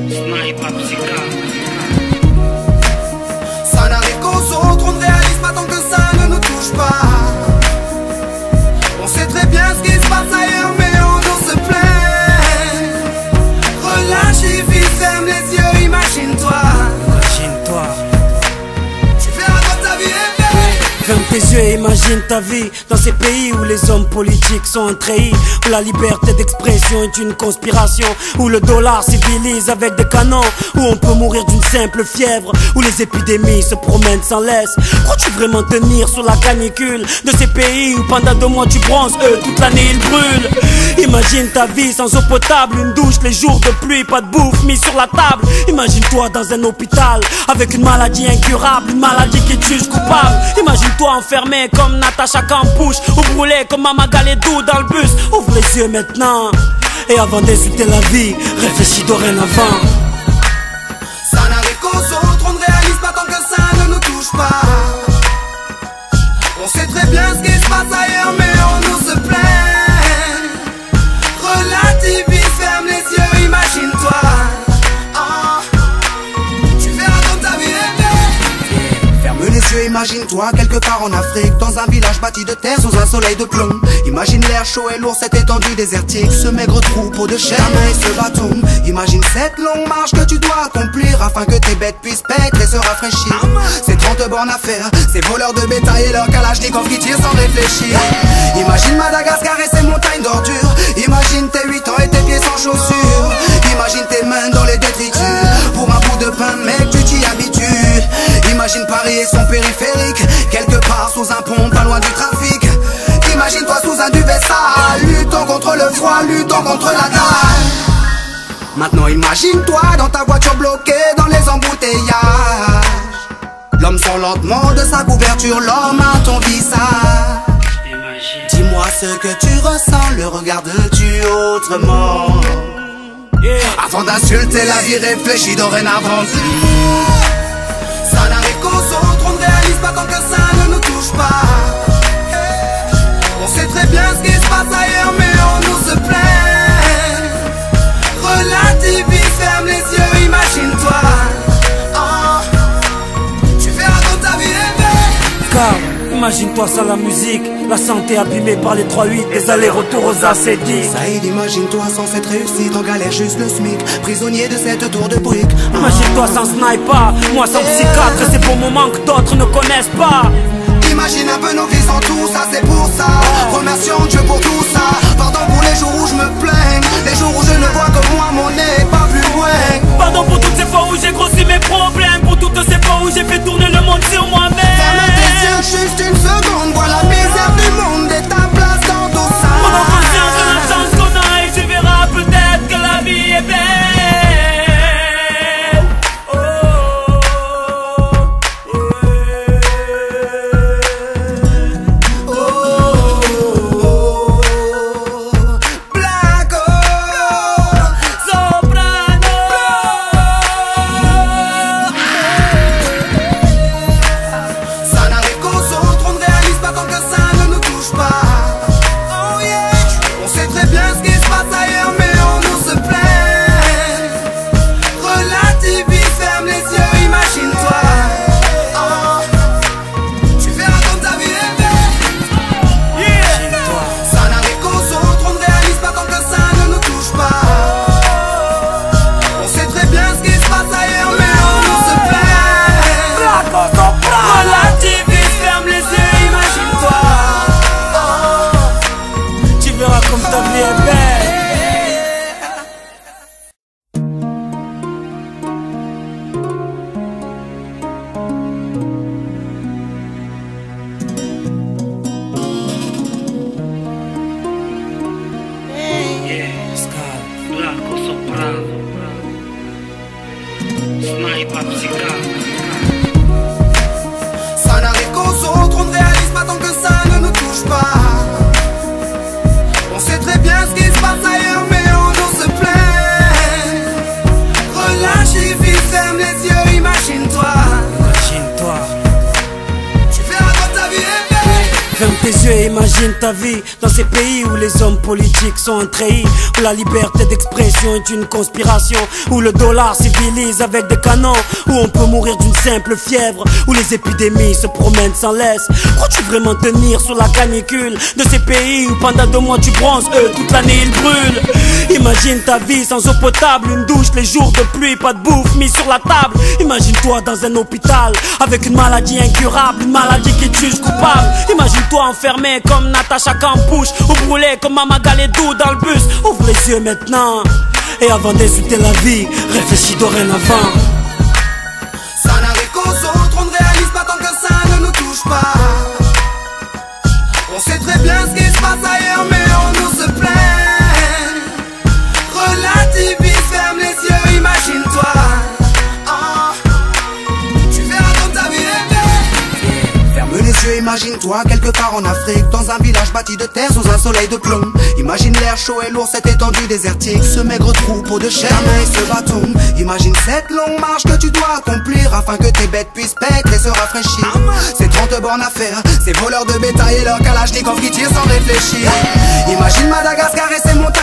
Sniper psychiatre. Ça n'arrive qu'aux autres, on ne réalise pas tant que ça ne nous touche pas. On sait très bien ce qui se passe ailleurs, mais on nous se plaint. Relâche et vite, ferme les yeux, imagine-toi. Imagine-toi. Tu verras quand ta vie est belle. Ferme tes yeux et imagine ta vie dans ces pays où les hommes politiques sont trahis, où la liberté d'expression est une conspiration, où le dollar civilise avec des canons, où on peut mourir d'une simple fièvre, où les épidémies se promènent sans laisse. Crois-tu vraiment tenir sous la canicule de ces pays où pendant 2 mois tu bronzes, eux toute l'année ils brûlent? Imagine ta vie sans eau potable, une douche les jours de pluie, pas de bouffe mise sur la table. Imagine-toi dans un hôpital avec une maladie incurable, une maladie qui te juge coupable. Imagine-toi enfermé comme Natacha Campouche, ou brûlé comme Mama Galedou dans le bus. Ouvre les yeux maintenant, et avant d'insulter la vie, réfléchis dorénavant. Ça n'arrive qu'aux autres, on ne réalise pas tant que ça ne nous touche pas. On sait très bien ce qui se passe ailleurs, mais on nous se plaint. Relativise, ferme les yeux, imagine-toi. Tu verras comme ta vie est belle. Ferme les yeux, imagine-toi quelque part en Afrique, dans un village bâti de terre sous un soleil de plomb. Imagine l'air chaud et lourd, cette étendue désertique, ce maigre troupeau de chair et ce bâton. Imagine cette longue marche que tu dois accomplir afin que tes bêtes puissent paître et se rafraîchir. Ces 30 bornes à faire, ces voleurs de bétail et leurs kalachnikov qui tirent sans réfléchir. Imagine Madagascar et ses montagnes d'ordures. Imagine tes 8 ans et tes pieds sans chaussures. Imagine tes mains dans les détritus. Pour un bout de pain, mec, tu t'y habitues. Imagine Paris et son périphérique, quelque part sous un pont, pas loin du trafic. Imagine-toi sous un duvet sale, luttant contre le froid, luttant contre la dalle. Maintenant imagine-toi dans ta voiture bloquée dans les embouteillages. L'homme sort lentement de sa couverture, l'homme à ton visage. Dis-moi ce que tu ressens, le regardes-tu autrement? Avant d'insulter la vie, réfléchis dorénavant. Ça n'arrive qu'aux autres, on ne réalise pas tant que ça ne nous touche pas. On sait très bien ce qui se passe ailleurs, mais on nous se plaint. Relativise, ferme les yeux, imagine-toi. Tu verras quand ta vie est belle. Car imagine-toi sans la musique, la santé abîmée par les 3-8, les allers-retours aux AC10. Saïd, imagine-toi sans cette réussite, en galère juste le SMIC, prisonnier de cette tour de briques. Imagine-toi sans sniper, moi sans psychiatre, et ces beaux moments que d'autres ne connaissent pas. Imagine un peu nos vies sans tout ça, c'est pour ça. Remercions Dieu pour tout ça. Pardon pour les jours où je me plains, les jours où je ne vois que moi, mon nez pas plus loin. Pardon pour toutes ces fois où j'ai grossi mes problèmes, pour toutes ces fois où j'ai fait tourner le monde sur moi-même. Ferme tes yeux juste une seconde, vois la misère du monde et ta place dans tout ça. Prends conscience de la chance qu'on a et tu verras peut-être que la vie est belle. Sniper psychiatre. Ça n'arrive qu'aux autres, on ne réalise pas tant que ça ne nous touche pas. On sait très bien ce qui se passe ailleurs, mais on nous se plaint. Relâche et vite, ferme les yeux, imagine-toi. Imagine-toi. Tu verras quand ta vie est belle. Ferme tes yeux et imagine. Imagine ta vie dans ces pays où les hommes politiques sont un treillis, où la liberté d'expression est une conspiration, où le dollar civilise avec des canons, où on peut mourir d'une simple fièvre, où les épidémies se promènent sans laisse. Crois-tu vraiment tenir sur la canicule de ces pays où pendant 2 mois tu bronzes, eux toute l'année ils brûlent? Imagine ta vie sans eau potable, une douche les jours de pluie, pas de bouffe mise sur la table. Imagine-toi dans un hôpital avec une maladie incurable, une maladie qui te juge coupable. Imagine-toi enfermé comme Natacha Campouche, ou brûlé comme Mama Galedou dans le bus. Ouvre les yeux maintenant, et avant d'insulter la vie, réfléchis dorénavant. Ça n'arrive qu'aux autres, on ne réalise pas tant que ça ne nous touche pas. On sait très bien ce qui se passe ailleurs, mais on nous se plaint. Relativise, ferme les yeux, imagine-toi. Tu verras comme ta vie est belle. Ferme les yeux, imagine-toi quelque part en Afrique, dans un village bâti de terre sous un soleil de plomb. Imagine l'air chaud et lourd, cette étendue désertique, ce maigre troupeau de chair et ce bâton. Imagine cette longue marche que tu dois accomplir afin que tes bêtes puissent paître et se rafraîchir. Ces 30 bornes à faire, ces voleurs de bétail et leur kalachnikov qui tirent sans réfléchir. Imagine Madagascar et ses montagnes